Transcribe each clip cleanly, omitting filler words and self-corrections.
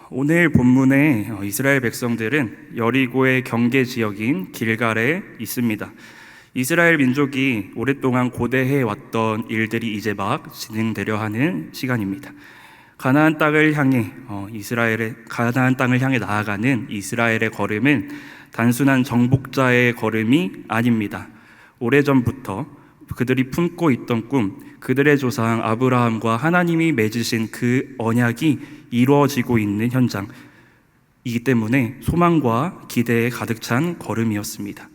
오늘 본문에 이스라엘 백성들은 여리고의 경계 지역인 길갈에 있습니다. 이스라엘 민족이 오랫동안 고대해 왔던 일들이 이제 막 진행되려 하는 시간입니다. 가나안 땅을 향해 가나안 땅을 향해 나아가는 이스라엘의 걸음은 단순한 정복자의 걸음이 아닙니다. 오래전부터 그들이 품고 있던 꿈, 그들의 조상 아브라함과 하나님이 맺으신 그 언약이 이루어지고 있는 현장이기 때문에 소망과 기대에 가득 찬 걸음이었습니다.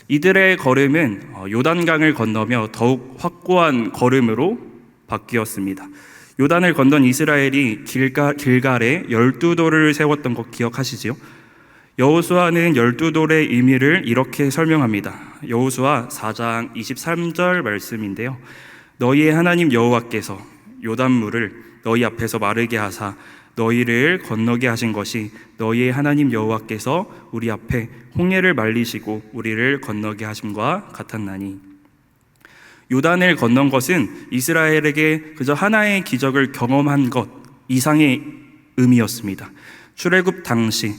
이들의 걸음은 요단강을 건너며 더욱 확고한 걸음으로 바뀌었습니다. 요단을 건넌 이스라엘이 길갈에 12돌을 세웠던 것 기억하시지요? 여호수아는 12돌의 의미를 이렇게 설명합니다. 여호수아 4장 23절 말씀인데요. 너희의 하나님 여호와께서 요단물을 너희 앞에서 마르게 하사 너희를 건너게 하신 것이 너희의 하나님 여호와께서 우리 앞에 홍해를 말리시고 우리를 건너게 하심과 같았나니. 요단을 건넌 것은 이스라엘에게 그저 하나의 기적을 경험한 것 이상의 의미였습니다. 출애굽 당시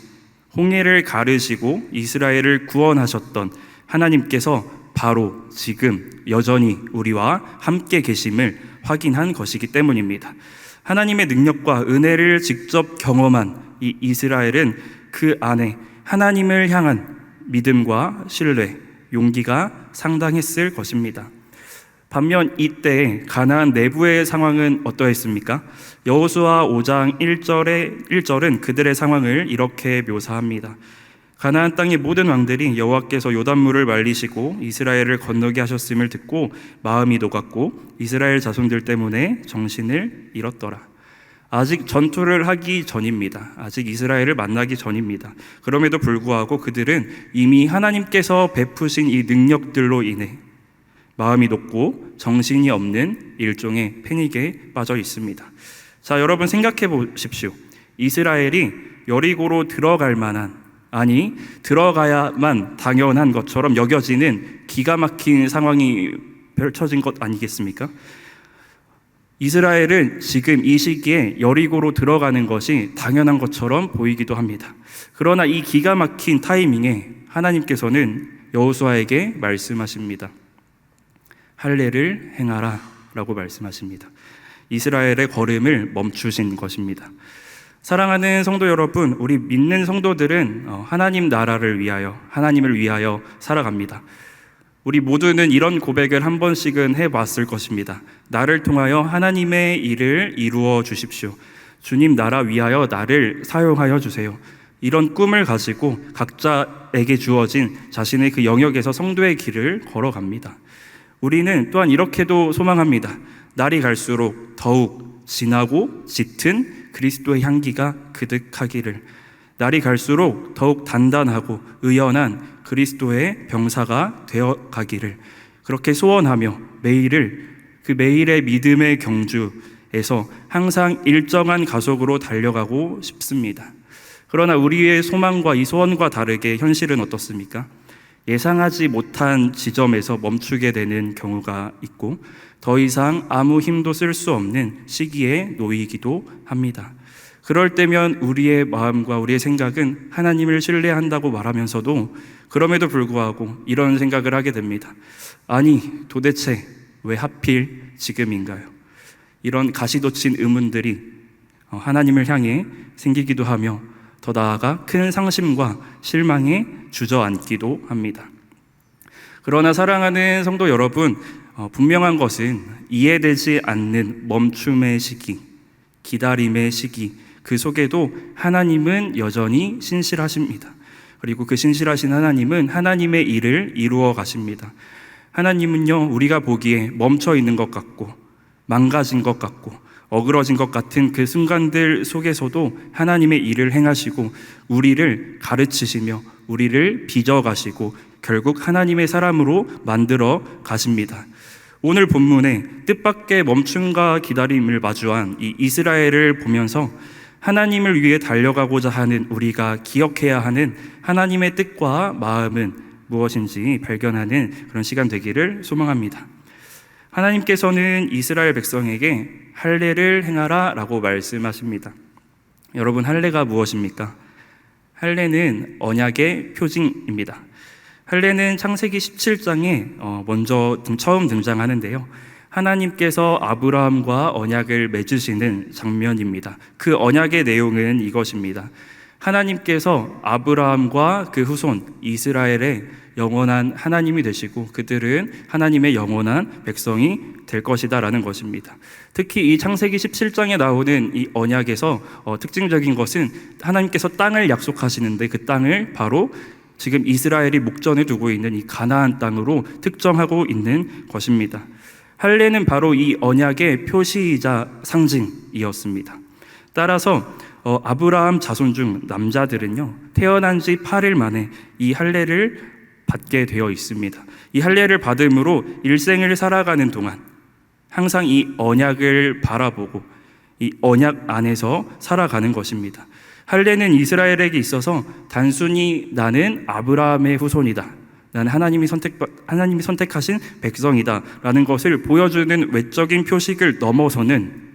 홍해를 가르시고 이스라엘을 구원하셨던 하나님께서 바로 지금 여전히 우리와 함께 계심을 확인한 것이기 때문입니다. 하나님의 능력과 은혜를 직접 경험한 이 이스라엘은 그 안에 하나님을 향한 믿음과 신뢰, 용기가 상당했을 것입니다. 반면 이때 가나안 내부의 상황은 어떠했습니까? 여호수아 5장 1절은 그들의 상황을 이렇게 묘사합니다. 가나안 땅의 모든 왕들이 여호와께서 요단물을 말리시고 이스라엘을 건너게 하셨음을 듣고 마음이 녹았고 이스라엘 자손들 때문에 정신을 잃었더라. 아직 전투를 하기 전입니다. 아직 이스라엘을 만나기 전입니다. 그럼에도 불구하고 그들은 이미 하나님께서 베푸신 이 능력들로 인해 마음이 높고 정신이 없는 일종의 패닉에 빠져 있습니다. 자, 여러분 생각해 보십시오. 이스라엘이 여리고로 들어갈 만한, 아니 들어가야만 당연한 것처럼 여겨지는 기가 막힌 상황이 펼쳐진 것 아니겠습니까? 이스라엘은 지금 이 시기에 여리고로 들어가는 것이 당연한 것처럼 보이기도 합니다. 그러나 이 기가 막힌 타이밍에 하나님께서는 여호수아에게 말씀하십니다. 할례를 행하라 라고 말씀하십니다. 이스라엘의 걸음을 멈추신 것입니다. 사랑하는 성도 여러분, 우리 믿는 성도들은 하나님 나라를 위하여, 하나님을 위하여 살아갑니다. 우리 모두는 이런 고백을 한 번씩은 해봤을 것입니다. 나를 통하여 하나님의 일을 이루어 주십시오. 주님 나라 위하여 나를 사용하여 주세요. 이런 꿈을 가지고 각자에게 주어진 자신의 그 영역에서 성도의 길을 걸어갑니다. 우리는 또한 이렇게도 소망합니다. 날이 갈수록 더욱 진하고 짙은 그리스도의 향기가 그득하기를, 날이 갈수록 더욱 단단하고 의연한 그리스도의 병사가 되어가기를 그렇게 소원하며 매일의 믿음의 경주에서 항상 일정한 가속으로 달려가고 싶습니다. 그러나 우리의 소망과 이 소원과 다르게 현실은 어떻습니까? 예상하지 못한 지점에서 멈추게 되는 경우가 있고 더 이상 아무 힘도 쓸 수 없는 시기에 놓이기도 합니다. 그럴 때면 우리의 마음과 우리의 생각은 하나님을 신뢰한다고 말하면서도 그럼에도 불구하고 이런 생각을 하게 됩니다. 아니, 도대체 왜 하필 지금인가요? 이런 가시돋친 의문들이 하나님을 향해 생기기도 하며 더 나아가 큰 상심과 실망에 주저앉기도 합니다. 그러나 사랑하는 성도 여러분, 분명한 것은 이해되지 않는 멈춤의 시기, 기다림의 시기, 그 속에도 하나님은 여전히 신실하십니다. 그리고 그 신실하신 하나님은 하나님의 일을 이루어 가십니다. 하나님은요, 우리가 보기에 멈춰 있는 것 같고 망가진 것 같고 어그러진 것 같은 그 순간들 속에서도 하나님의 일을 행하시고 우리를 가르치시며 우리를 빚어가시고 결국 하나님의 사람으로 만들어 가십니다. 오늘 본문에 뜻밖의 멈춤과 기다림을 마주한 이 이스라엘을 보면서 하나님을 위해 달려가고자 하는 우리가 기억해야 하는 하나님의 뜻과 마음은 무엇인지 발견하는 그런 시간 되기를 소망합니다. 하나님께서는 이스라엘 백성에게 할례를 행하라 라고 말씀하십니다. 여러분, 할례가 무엇입니까? 할례는 언약의 표징입니다. 할례는 창세기 17장에 먼저 처음 등장하는데요. 하나님께서 아브라함과 언약을 맺으시는 장면입니다. 그 언약의 내용은 이것입니다. 하나님께서 아브라함과 그 후손 이스라엘의 영원한 하나님이 되시고 그들은 하나님의 영원한 백성이 될 것이다 라는 것입니다. 특히 이 창세기 17장에 나오는 이 언약에서 특징적인 것은 하나님께서 땅을 약속하시는데 그 땅을 바로 지금 이스라엘이 목전에 두고 있는 이 가나안 땅으로 특정하고 있는 것입니다. 할례는 바로 이 언약의 표시이자 상징이었습니다. 따라서 아브라함 자손 중 남자들은요, 태어난 지 8일 만에 이 할례를 받게 되어 있습니다. 이 할례를 받음으로 일생을 살아가는 동안 항상 이 언약을 바라보고 이 언약 안에서 살아가는 것입니다. 할례는 이스라엘에게 있어서 단순히 나는 아브라함의 후손이다, 나는 하나님이 선택하신 백성이다 라는 것을 보여주는 외적인 표식을 넘어서는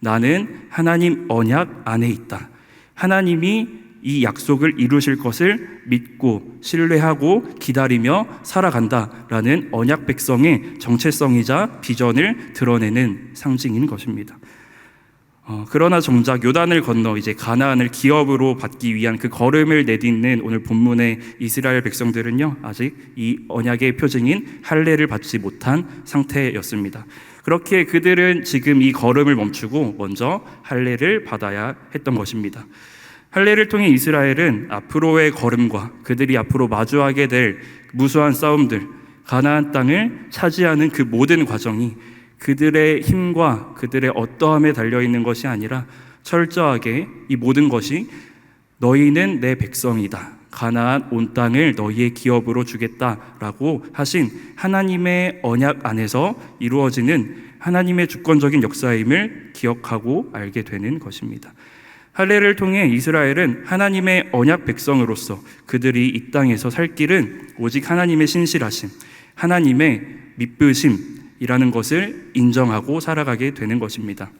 나는 하나님 언약 안에 있다, 하나님이 이 약속을 이루실 것을 믿고 신뢰하고 기다리며 살아간다라는 언약 백성의 정체성이자 비전을 드러내는 상징인 것입니다. 그러나 정작 요단을 건너 이제 가나안을 기업으로 받기 위한 그 걸음을 내딛는 오늘 본문의 이스라엘 백성들은요, 아직 이 언약의 표징인 할례를 받지 못한 상태였습니다. 그렇게 그들은 지금 이 걸음을 멈추고 먼저 할례를 받아야 했던 것입니다. 할례를 통해 이스라엘은 앞으로의 걸음과 그들이 앞으로 마주하게 될 무수한 싸움들, 가나안 땅을 차지하는 그 모든 과정이 그들의 힘과 그들의 어떠함에 달려있는 것이 아니라 철저하게 이 모든 것이 너희는 내 백성이다, 가나안 온 땅을 너희의 기업으로 주겠다라고 하신 하나님의 언약 안에서 이루어지는 하나님의 주권적인 역사임을 기억하고 알게 되는 것입니다. 할례를 통해 이스라엘은 하나님의 언약 백성으로서 그들이 이 땅에서 살 길은 오직 하나님의 신실하심, 하나님의 믿으심이라는 것을 인정하고 살아가게 되는 것입니다.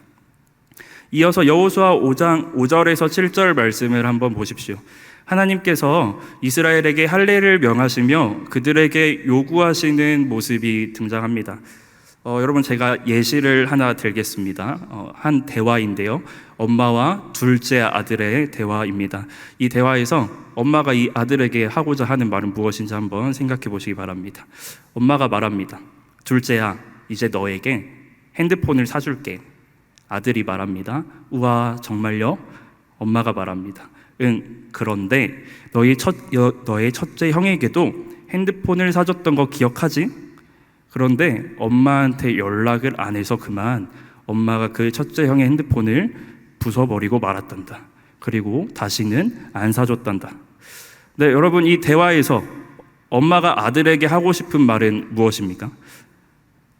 이어서 여호수아 5장 5절에서 7절 말씀을 한번 보십시오. 하나님께서 이스라엘에게 할례를 명하시며 그들에게 요구하시는 모습이 등장합니다. 여러분, 제가 예시를 하나 들겠습니다. 한 대화인데요, 엄마와 둘째 아들의 대화입니다. 이 대화에서 엄마가 이 아들에게 하고자 하는 말은 무엇인지 한번 생각해 보시기 바랍니다. 엄마가 말합니다. 둘째야, 이제 너에게 핸드폰을 사줄게. 아들이 말합니다. 우와, 정말요? 엄마가 말합니다. 응, 그런데 너의 첫째 형에게도 핸드폰을 사줬던 거 기억하지? 그런데 엄마한테 연락을 안 해서 그만 엄마가 그 첫째 형의 핸드폰을 부숴버리고 말았단다. 그리고 다시는 안 사줬단다. 네, 여러분, 이 대화에서 엄마가 아들에게 하고 싶은 말은 무엇입니까?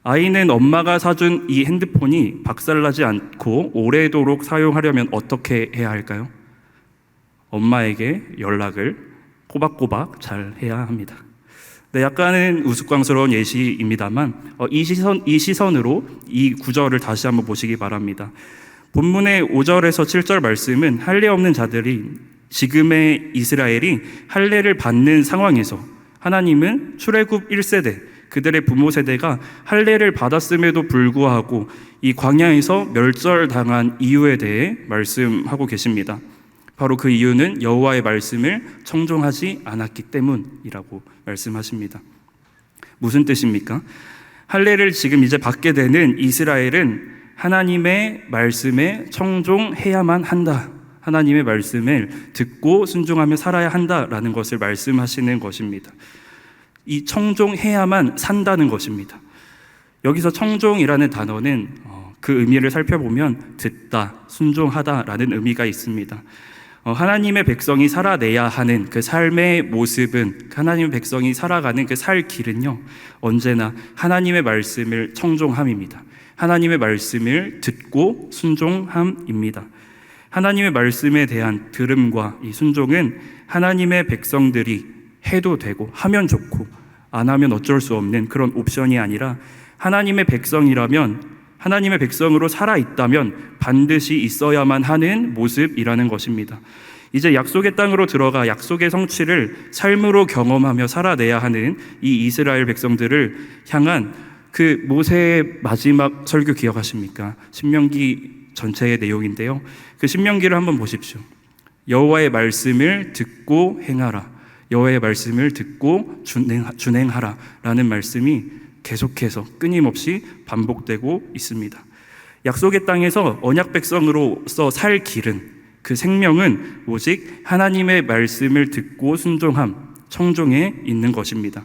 아이는 엄마가 사준 이 핸드폰이 박살나지 않고 오래도록 사용하려면 어떻게 해야 할까요? 엄마에게 연락을 꼬박꼬박 잘 해야 합니다. 네, 약간은 우스꽝스러운 예시입니다만 이 시선으로 이 구절을 다시 한번 보시기 바랍니다. 본문의 5절에서 7절 말씀은 할례 없는 자들이 지금의 이스라엘이 할례를 받는 상황에서 하나님은 출애굽 1세대, 그들의 부모 세대가 할례를 받았음에도 불구하고 이 광야에서 멸절당한 이유에 대해 말씀하고 계십니다. 바로 그 이유는 여호와의 말씀을 청종하지 않았기 때문이라고 말씀하십니다. 무슨 뜻입니까? 할례를 지금 이제 받게 되는 이스라엘은 하나님의 말씀에 청종해야만 한다, 하나님의 말씀을 듣고 순종하며 살아야 한다라는 것을 말씀하시는 것입니다. 이 청종해야만 산다는 것입니다. 여기서 청종이라는 단어는 그 의미를 살펴보면 듣다, 순종하다라는 의미가 있습니다. 하나님의 백성이 살아내야 하는 그 삶의 모습은, 하나님의 백성이 살아가는 그 살 길은요, 언제나 하나님의 말씀을 청종함입니다. 하나님의 말씀을 듣고 순종함입니다. 하나님의 말씀에 대한 들음과 이 순종은 하나님의 백성들이 해도 되고 하면 좋고 안 하면 어쩔 수 없는 그런 옵션이 아니라 하나님의 백성이라면 하나님의 백성으로 살아있다면 반드시 있어야만 하는 모습이라는 것입니다. 이제 약속의 땅으로 들어가 약속의 성취를 삶으로 경험하며 살아내야 하는 이 이스라엘 백성들을 향한 그 모세의 마지막 설교 기억하십니까? 신명기 전체의 내용인데요. 그 신명기를 한번 보십시오. 여호와의 말씀을 듣고 행하라. 여호와의 말씀을 듣고 준행하라 라는 말씀이 계속해서 끊임없이 반복되고 있습니다. 약속의 땅에서 언약 백성으로서 살 길은, 그 생명은 오직 하나님의 말씀을 듣고 순종함, 청종에 있는 것입니다.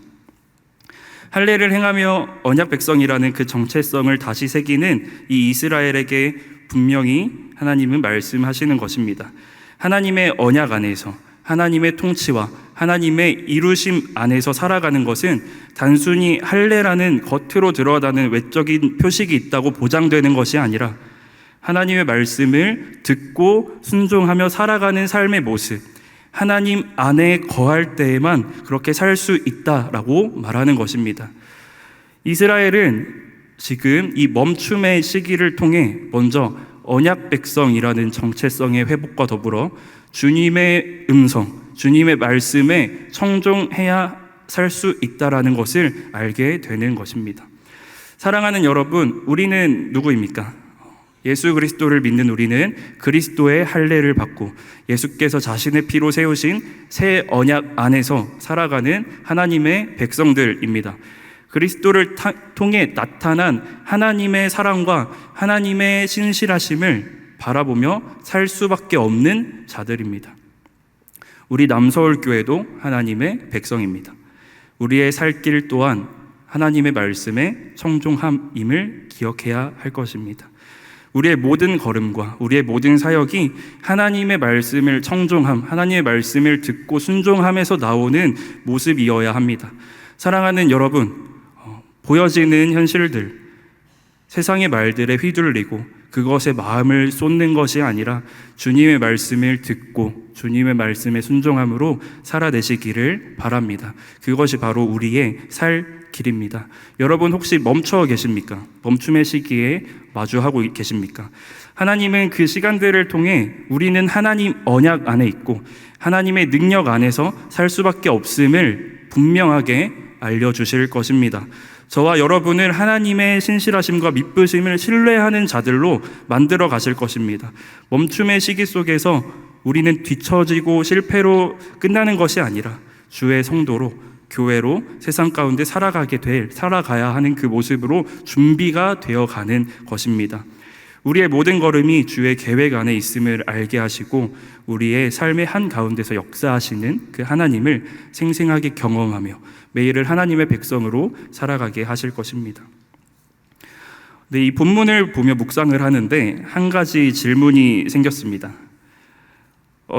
할례를 행하며 언약 백성이라는 그 정체성을 다시 새기는 이 이스라엘에게 분명히 하나님은 말씀하시는 것입니다. 하나님의 언약 안에서, 하나님의 통치와 하나님의 이루심 안에서 살아가는 것은 단순히 할례라는 겉으로 드러나는 외적인 표식이 있다고 보장되는 것이 아니라 하나님의 말씀을 듣고 순종하며 살아가는 삶의 모습, 하나님 안에 거할 때에만 그렇게 살 수 있다라고 말하는 것입니다. 이스라엘은 지금 이 멈춤의 시기를 통해 먼저 언약 백성이라는 정체성의 회복과 더불어 주님의 음성, 주님의 말씀에 청종해야 살 수 있다라는 것을 알게 되는 것입니다. 사랑하는 여러분, 우리는 누구입니까? 예수 그리스도를 믿는 우리는 그리스도의 할례를 받고 예수께서 자신의 피로 세우신 새 언약 안에서 살아가는 하나님의 백성들입니다. 그리스도를 통해 나타난 하나님의 사랑과 하나님의 신실하심을 바라보며 살 수밖에 없는 자들입니다. 우리 남서울교회도 하나님의 백성입니다. 우리의 살 길 또한 하나님의 말씀에 청종함임을 기억해야 할 것입니다. 우리의 모든 걸음과 우리의 모든 사역이 하나님의 말씀을 청종함, 하나님의 말씀을 듣고 순종함에서 나오는 모습이어야 합니다. 사랑하는 여러분, 보여지는 현실들, 세상의 말들에 휘둘리고 그것에 마음을 쏟는 것이 아니라 주님의 말씀을 듣고 주님의 말씀에 순종함으로 살아내시기를 바랍니다. 그것이 바로 우리의 살 길입니다. 여러분 혹시 멈춰 계십니까? 멈춤의 시기에 마주하고 계십니까? 하나님은 그 시간들을 통해 우리는 하나님 언약 안에 있고 하나님의 능력 안에서 살 수밖에 없음을 분명하게 알려주실 것입니다. 저와 여러분을 하나님의 신실하심과 믿으심을 신뢰하는 자들로 만들어 가실 것입니다. 멈춤의 시기 속에서 우리는 뒤처지고 실패로 끝나는 것이 아니라 주의 성도로, 교회로 세상 가운데 살아가야 하는 그 모습으로 준비가 되어가는 것입니다. 우리의 모든 걸음이 주의 계획 안에 있음을 알게 하시고 우리의 삶의 한가운데서 역사하시는 그 하나님을 생생하게 경험하며 매일을 하나님의 백성으로 살아가게 하실 것입니다. 이 본문을 보며 묵상을 하는데 한 가지 질문이 생겼습니다.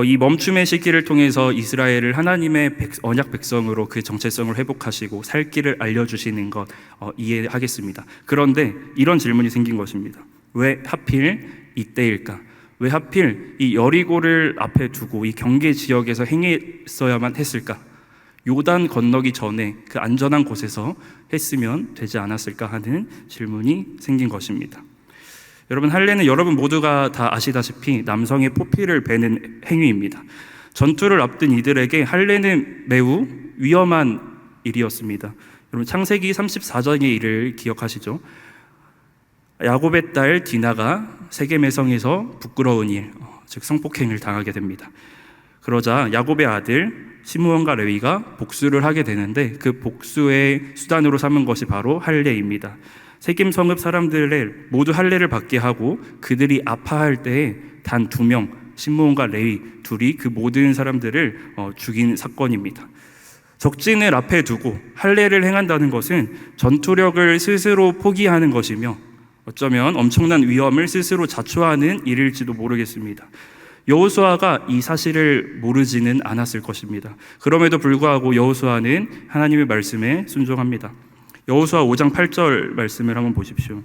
이 멈춤의 시기를 통해서 이스라엘을 하나님의 언약 백성으로 그 정체성을 회복하시고 살 길을 알려주시는 것 이해하겠습니다. 그런데 이런 질문이 생긴 것입니다. 왜 하필 이때일까? 왜 하필 이 여리고를 앞에 두고 이 경계 지역에서 행했어야만 했을까? 요단 건너기 전에 그 안전한 곳에서 했으면 되지 않았을까 하는 질문이 생긴 것입니다. 여러분, 할례는 여러분 모두가 다 아시다시피 남성의 포피를 베는 행위입니다. 전투를 앞둔 이들에게 할례는 매우 위험한 일이었습니다. 여러분, 창세기 34장의 일을 기억하시죠? 야곱의 딸 디나가 세겜의 성에서 부끄러운 일, 즉 성폭행을 당하게 됩니다. 그러자 야곱의 아들 시므온과 레위가 복수를 하게 되는데 그 복수의 수단으로 삼은 것이 바로 할례입니다. 세겜 성읍 사람들을 모두 할례를 받게 하고 그들이 아파할 때에 단 2명, 시므온과 레위 둘이 그 모든 사람들을 죽인 사건입니다. 적진을 앞에 두고 할례를 행한다는 것은 전투력을 스스로 포기하는 것이며 어쩌면 엄청난 위험을 스스로 자초하는 일일지도 모르겠습니다. 여호수아가 이 사실을 모르지는 않았을 것입니다. 그럼에도 불구하고 여호수아는 하나님의 말씀에 순종합니다. 여호수아 5장 8절 말씀을 한번 보십시오.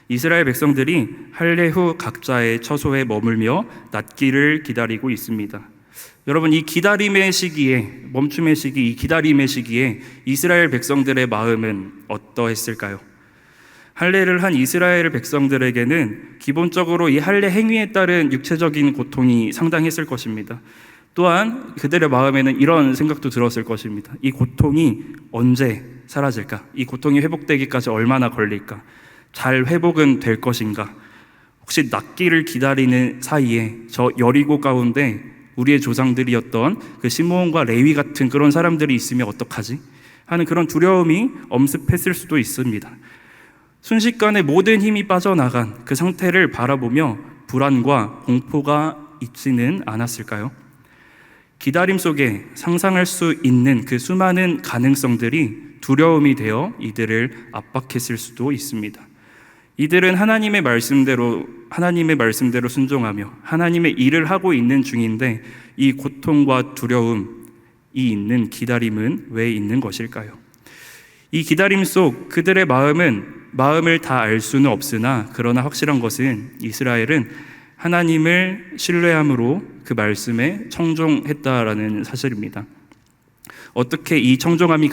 이스라엘 백성들이 할례 후 각자의 처소에 머물며 낫기를 기다리고 있습니다. 여러분, 이 기다림의 시기에, 멈춤의 시기, 이 기다림의 시기에 이스라엘 백성들의 마음은 어떠했을까요? 할례를 한 이스라엘 백성들에게는 기본적으로 이 할례 행위에 따른 육체적인 고통이 상당했을 것입니다. 또한 그들의 마음에는 이런 생각도 들었을 것입니다. 이 고통이 언제 사라질까? 이 고통이 회복되기까지 얼마나 걸릴까? 잘 회복은 될 것인가? 혹시 낫기를 기다리는 사이에 저 여리고 가운데 우리의 조상들이었던 그 시므온과 레위 같은 그런 사람들이 있으면 어떡하지? 하는 그런 두려움이 엄습했을 수도 있습니다. 순식간에 모든 힘이 빠져나간 그 상태를 바라보며 불안과 공포가 있지는 않았을까요? 기다림 속에 상상할 수 있는 그 수많은 가능성들이 두려움이 되어 이들을 압박했을 수도 있습니다. 이들은 하나님의 말씀대로 순종하며 하나님의 일을 하고 있는 중인데 이 고통과 두려움이 있는 기다림은 왜 있는 것일까요? 이 기다림 속 그들의 마음을 다 알 수는 없으나 그러나 확실한 것은 이스라엘은 하나님을 신뢰함으로 그 말씀에 청종했다라는 사실입니다. 어떻게 이 청종함이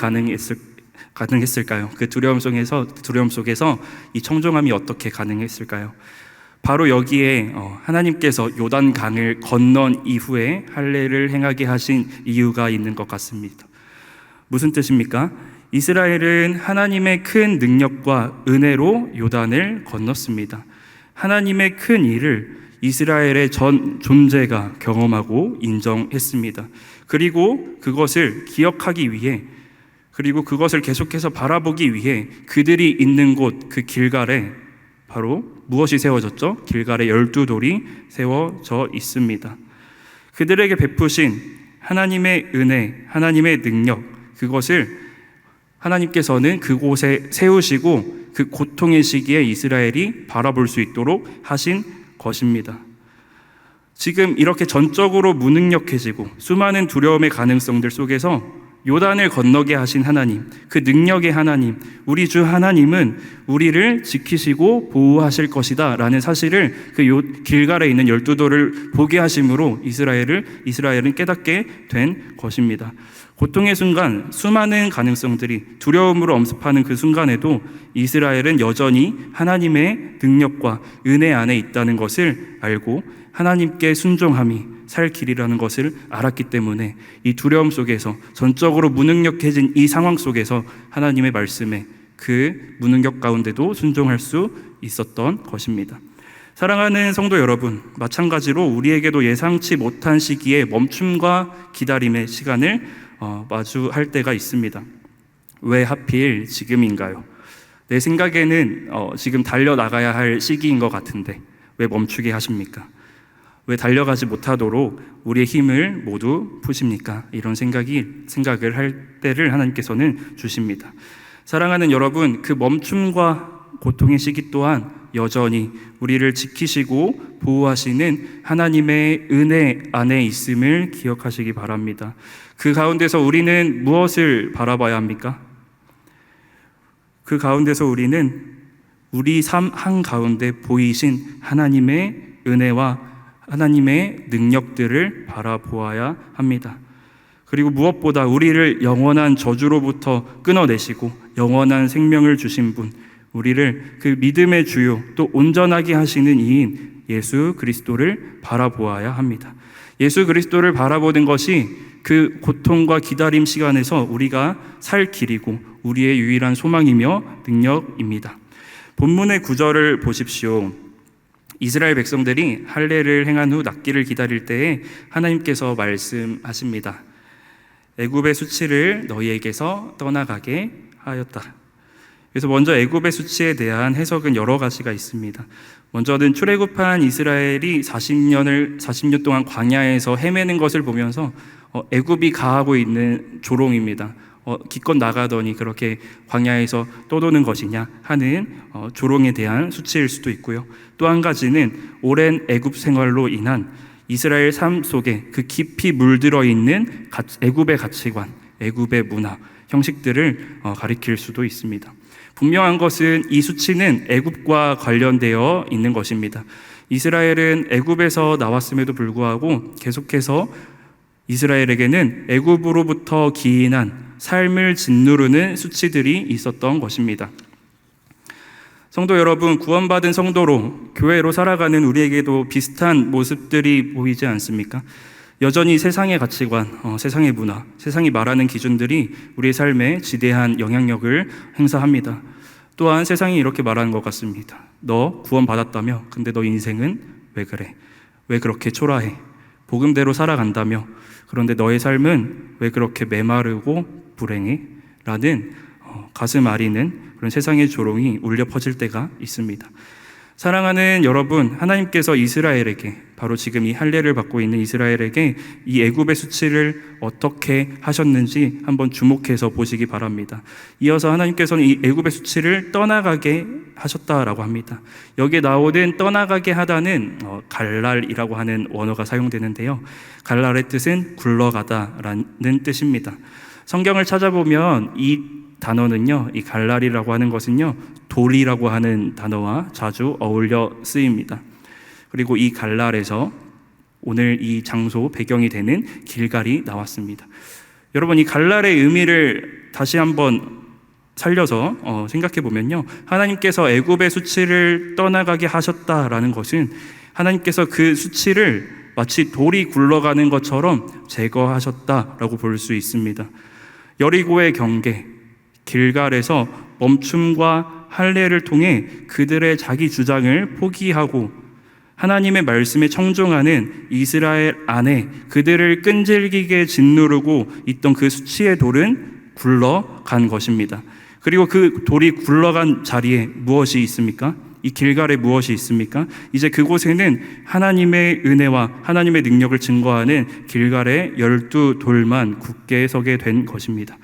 가능했을까요? 그 두려움 속에서 이 청종함이 어떻게 가능했을까요? 바로 여기에 하나님께서 요단강을 건넌 이후에 할례를 행하게 하신 이유가 있는 것 같습니다. 무슨 뜻입니까? 이스라엘은 하나님의 큰 능력과 은혜로 요단을 건넜습니다. 하나님의 큰 일을 이스라엘의 전 존재가 경험하고 인정했습니다. 그리고 그것을 기억하기 위해, 그리고 그것을 계속해서 바라보기 위해 그들이 있는 곳 그 길갈에 바로 무엇이 세워졌죠? 길갈에 12돌이 세워져 있습니다. 그들에게 베푸신 하나님의 은혜, 하나님의 능력, 그것을 하나님께서는 그곳에 세우시고 그 고통의 시기에 이스라엘이 바라볼 수 있도록 하신 것입니다. 지금 이렇게 전적으로 무능력해지고 수많은 두려움의 가능성들 속에서 요단을 건너게 하신 하나님, 그 능력의 하나님, 우리 주 하나님은 우리를 지키시고 보호하실 것이다 라는 사실을 그 길갈에 있는 12돌을 보게 하심으로 이스라엘은 깨닫게 된 것입니다. 고통의 순간 수많은 가능성들이 두려움으로 엄습하는 그 순간에도 이스라엘은 여전히 하나님의 능력과 은혜 안에 있다는 것을 알고 하나님께 순종함이 살 길이라는 것을 알았기 때문에 이 두려움 속에서 전적으로 무능력해진 이 상황 속에서 하나님의 말씀에 그 무능력 가운데도 순종할 수 있었던 것입니다. 사랑하는 성도 여러분, 마찬가지로 우리에게도 예상치 못한 시기에 멈춤과 기다림의 시간을 마주할 때가 있습니다. 왜 하필 지금인가요? 내 생각에는 지금 달려나가야 할 시기인 것 같은데 왜 멈추게 하십니까? 왜 달려가지 못하도록 우리의 힘을 모두 푸십니까? 이런 생각을 할 때를 하나님께서는 주십니다. 사랑하는 여러분, 그 멈춤과 고통의 시기 또한 여전히 우리를 지키시고 보호하시는 하나님의 은혜 안에 있음을 기억하시기 바랍니다. 그 가운데서 우리는 무엇을 바라봐야 합니까? 그 가운데서 우리는 우리 삶 한가운데 보이신 하나님의 은혜와 하나님의 능력들을 바라보아야 합니다. 그리고 무엇보다 우리를 영원한 저주로부터 끊어내시고 영원한 생명을 주신 분, 우리를 그 믿음의 주요 또 온전하게 하시는 이인 예수 그리스도를 바라보아야 합니다. 예수 그리스도를 바라보는 것이 그 고통과 기다림 시간에서 우리가 살 길이고 우리의 유일한 소망이며 능력입니다. 본문의 구절을 보십시오. 이스라엘 백성들이 할례를 행한 후 낫기를 기다릴 때에 하나님께서 말씀하십니다. 애굽의 수치를 너희에게서 떠나가게 하였다. 그래서 먼저 애굽의 수치에 대한 해석은 여러 가지가 있습니다. 먼저는 출애굽한 이스라엘이 40년 동안 광야에서 헤매는 것을 보면서 애굽이 가하고 있는 조롱입니다. 기껏 나가더니 그렇게 광야에서 떠도는 것이냐 하는 조롱에 대한 수치일 수도 있고요. 또 한 가지는 오랜 애굽 생활로 인한 이스라엘 삶 속에 그 깊이 물들어 있는 애굽의 가치관, 애굽의 문화, 형식들을 가리킬 수도 있습니다. 분명한 것은 이 수치는 애굽과 관련되어 있는 것입니다. 이스라엘은 애굽에서 나왔음에도 불구하고 계속해서 이스라엘에게는 애굽으로부터 기인한 삶을 짓누르는 수치들이 있었던 것입니다. 성도 여러분, 구원받은 성도로 교회로 살아가는 우리에게도 비슷한 모습들이 보이지 않습니까? 여전히 세상의 가치관, 세상의 문화, 세상이 말하는 기준들이 우리의 삶에 지대한 영향력을 행사합니다. 또한 세상이 이렇게 말하는 것 같습니다. 너 구원받았다며? 근데 너 인생은 왜 그래? 왜 그렇게 초라해? 복음대로 살아간다며? 그런데 너의 삶은 왜 그렇게 메마르고 불행해? 라는 가슴 아리는 그런 세상의 조롱이 울려 퍼질 때가 있습니다. 사랑하는 여러분, 하나님께서 이스라엘에게, 바로 지금 이 할례를 받고 있는 이스라엘에게 이 애굽의 수치를 어떻게 하셨는지 한번 주목해서 보시기 바랍니다. 이어서 하나님께서는 이 애굽의 수치를 떠나가게 하셨다라고 합니다. 여기에 나오는 떠나가게 하다는 갈랄이라고 하는 원어가 사용되는데요. 갈랄의 뜻은 굴러가다라는 뜻입니다. 성경을 찾아보면 이 단어는요, 이 갈랄이라고 하는 것은요, 돌이라고 하는 단어와 자주 어울려 쓰입니다. 그리고 이 갈랄에서 오늘 이 장소 배경이 되는 길갈이 나왔습니다. 여러분, 이 갈랄의 의미를 다시 한번 살려서 생각해 보면요, 하나님께서 애굽의 수치를 떠나가게 하셨다라는 것은 하나님께서 그 수치를 마치 돌이 굴러가는 것처럼 제거하셨다라고 볼 수 있습니다. 여리고의 경계, 길갈에서 멈춤과 할례를 통해 그들의 자기 주장을 포기하고 하나님의 말씀에 청종하는 이스라엘 안에 그들을 끈질기게 짓누르고 있던 그 수치의 돌은 굴러간 것입니다. 그리고 그 돌이 굴러간 자리에 무엇이 있습니까? 이 길갈에 무엇이 있습니까? 이제 그곳에는 하나님의 은혜와 하나님의 능력을 증거하는 길갈의 12돌만 굳게 서게 된 것입니다.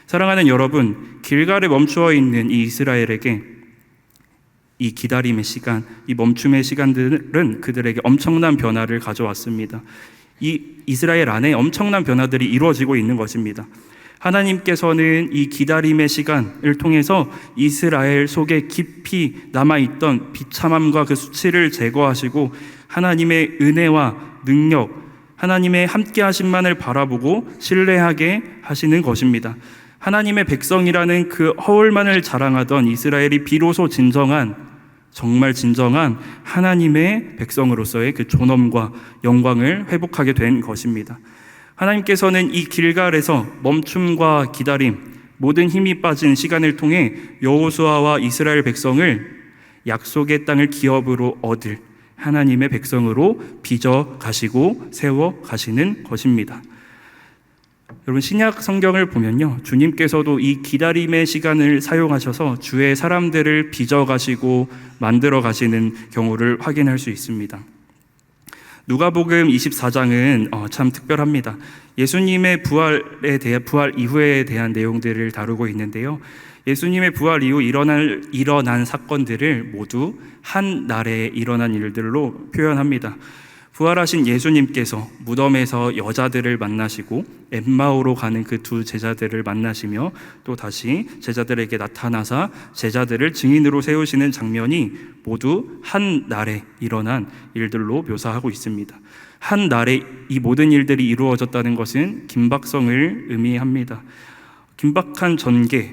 사랑하는 여러분, 길갈에 멈추어 있는 이 이스라엘에게 이 기다림의 시간, 이 멈춤의 시간들은 그들에게 엄청난 변화를 가져왔습니다. 이 이스라엘 안에 엄청난 변화들이 이루어지고 있는 것입니다. 하나님께서는 이 기다림의 시간을 통해서 이스라엘 속에 깊이 남아있던 비참함과 그 수치를 제거하시고 하나님의 은혜와 능력, 하나님의 함께하심만을 바라보고 신뢰하게 하시는 것입니다. 하나님의 백성이라는 그 허울만을 자랑하던 이스라엘이 비로소 정말 진정한 하나님의 백성으로서의 그 존엄과 영광을 회복하게 된 것입니다. 하나님께서는 이 길갈에서 멈춤과 기다림, 모든 힘이 빠진 시간을 통해 여호수아와 이스라엘 백성을 약속의 땅을 기업으로 얻을 하나님의 백성으로 빚어 가시고 세워 가시는 것입니다. 여러분, 신약 성경을 보면요, 주님께서도 이 기다림의 시간을 사용하셔서 주의 사람들을 빚어 가시고 만들어 가시는 경우를 확인할 수 있습니다. 누가복음 24장은 참 특별합니다. 예수님의 부활 이후에 대한 내용들을 다루고 있는데요. 예수님의 부활 이후 일어난 사건들을 모두 한 날에 일어난 일들로 표현합니다. 부활하신 예수님께서 무덤에서 여자들을 만나시고 엠마오로 가는 그 두 제자들을 만나시며 또 다시 제자들에게 나타나사 제자들을 증인으로 세우시는 장면이 모두 한 날에 일어난 일들로 묘사하고 있습니다. 한 날에 이 모든 일들이 이루어졌다는 것은 긴박성을 의미합니다. 긴박한 전개,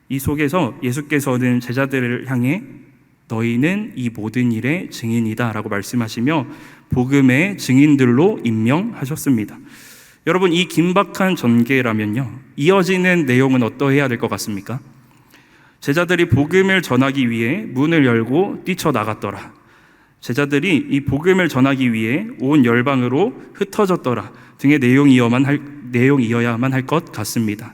이 속에서 예수께서는 제자들을 향해 너희는 이 모든 일의 증인이다 라고 말씀하시며 복음의 증인들로 임명하셨습니다. 여러분, 이 긴박한 전개라면요, 이어지는 내용은 어떠해야 될 것 같습니까? 제자들이 복음을 전하기 위해 문을 열고 뛰쳐나갔더라. 제자들이 이 복음을 전하기 위해 온 열방으로 흩어졌더라 등의 내용이어야만 할 것 같습니다.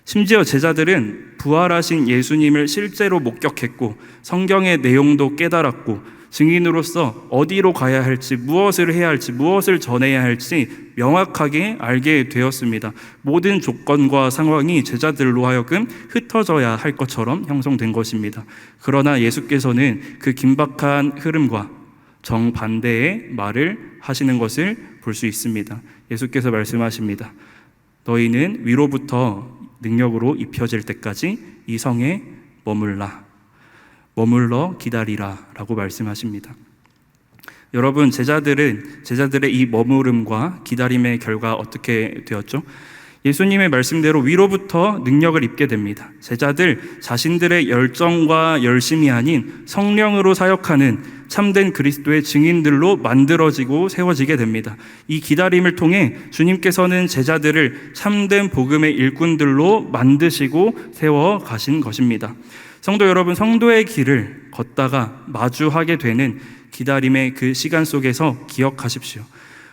심지어 제자들은 부활하신 예수님을 실제로 목격했고 성경의 내용도 깨달았고 증인으로서 어디로 가야 할지, 무엇을 해야 할지, 무엇을 전해야 할지 명확하게 알게 되었습니다. 모든 조건과 상황이 제자들로 하여금 흩어져야 할 것처럼 형성된 것입니다. 그러나 예수께서는 그 긴박한 흐름과 정반대의 말을 하시는 것을 볼 수 있습니다. 예수께서 말씀하십니다. 너희는 위로부터 능력으로 입혀질 때까지 이 성에 머물러 기다리라 라고 말씀하십니다. 여러분, 제자들의 이 머무름과 기다림의 결과 어떻게 되었죠? 예수님의 말씀대로 위로부터 능력을 입게 됩니다. 제자들 자신들의 열정과 열심이 아닌 성령으로 사역하는 참된 그리스도의 증인들로 만들어지고 세워지게 됩니다. 이 기다림을 통해 주님께서는 제자들을 참된 복음의 일꾼들로 만드시고 세워 가신 것입니다. 성도 여러분, 성도의 길을 걷다가 마주하게 되는 기다림의 그 시간 속에서 기억하십시오.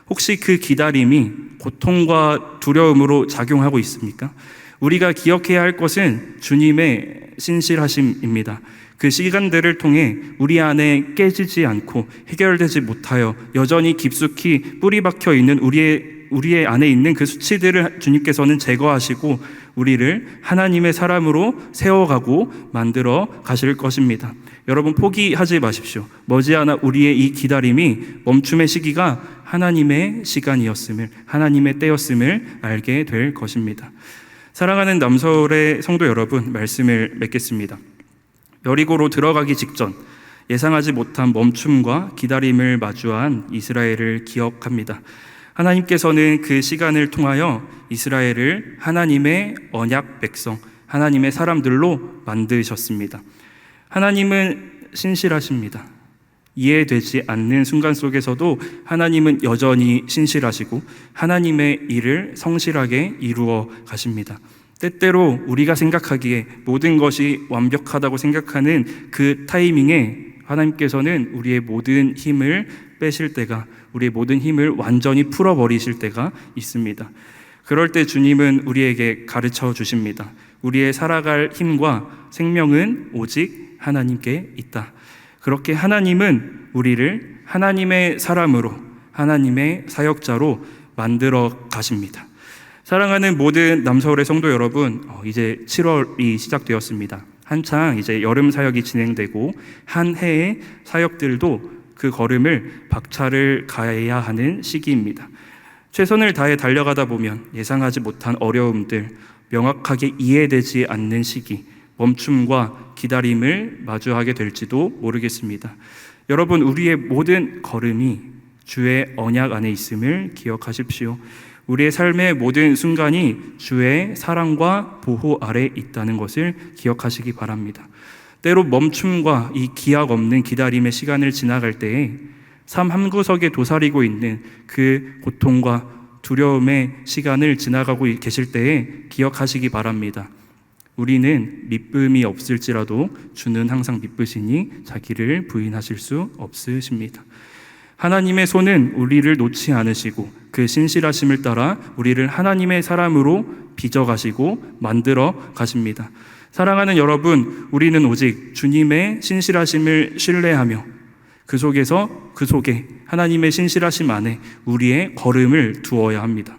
혹시 그 기다림이 고통과 두려움으로 작용하고 있습니까? 우리가 기억해야 할 것은 주님의 신실하심입니다. 그 시간들을 통해 우리 안에 깨지지 않고 해결되지 못하여 여전히 깊숙이 뿌리 박혀 있는 우리의 안에 있는 그 수치들을 주님께서는 제거하시고 우리를 하나님의 사람으로 세워가고 만들어 가실 것입니다. 여러분, 포기하지 마십시오. 머지않아 우리의 이 기다림이 멈춤의 시기가 하나님의 시간이었음을, 하나님의 때였음을 알게 될 것입니다. 사랑하는 남서울의 성도 여러분, 말씀을 맺겠습니다. 여리고로 들어가기 직전 예상하지 못한 멈춤과 기다림을 마주한 이스라엘을 기억합니다. 하나님께서는 그 시간을 통하여 이스라엘을 하나님의 언약 백성, 하나님의 사람들로 만드셨습니다. 하나님은 신실하십니다. 이해되지 않는 순간 속에서도 하나님은 여전히 신실하시고 하나님의 일을 성실하게 이루어 가십니다. 때때로 우리가 생각하기에 모든 것이 완벽하다고 생각하는 그 타이밍에 하나님께서는 우리의 모든 힘을 빼실 때가, 우리의 모든 힘을 완전히 풀어버리실 때가 있습니다. 그럴 때 주님은 우리에게 가르쳐 주십니다. 우리의 살아갈 힘과 생명은 오직 하나님께 있다. 그렇게 하나님은 우리를 하나님의 사람으로, 하나님의 사역자로 만들어 가십니다. 사랑하는 모든 남서울의 성도 여러분, 이제 7월이 시작되었습니다. 한창 이제 여름 사역이 진행되고 한 해의 사역들도 그 걸음을 박차를 가해야 하는 시기입니다. 최선을 다해 달려가다 보면 예상하지 못한 어려움들, 명확하게 이해되지 않는 시기, 멈춤과 기다림을 마주하게 될지도 모르겠습니다. 여러분, 우리의 모든 걸음이 주의 언약 안에 있음을 기억하십시오. 우리의 삶의 모든 순간이 주의 사랑과 보호 아래 있다는 것을 기억하시기 바랍니다. 때로 멈춤과 이 기약 없는 기다림의 시간을 지나갈 때에 삶 한구석에 도사리고 있는 그 고통과 두려움의 시간을 지나가고 계실 때에 기억하시기 바랍니다. 우리는 미쁨이 없을지라도 주는 항상 미쁘시니 자기를 부인하실 수 없으십니다. 하나님의 손은 우리를 놓지 않으시고 그 신실하심을 따라 우리를 하나님의 사람으로 빚어가시고 만들어 가십니다. 사랑하는 여러분, 우리는 오직 주님의 신실하심을 신뢰하며 그 속에 하나님의 신실하심 안에 우리의 걸음을 두어야 합니다.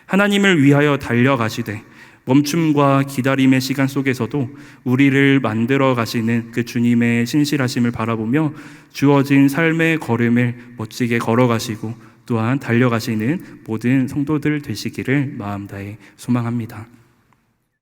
하나님을 위하여 달려가시되 멈춤과 기다림의 시간 속에서도 우리를 만들어 가시는 그 주님의 신실하심을 바라보며 주어진 삶의 걸음을 멋지게 걸어가시고 또한 달려가시는 모든 성도들 되시기를 마음 다해 소망합니다.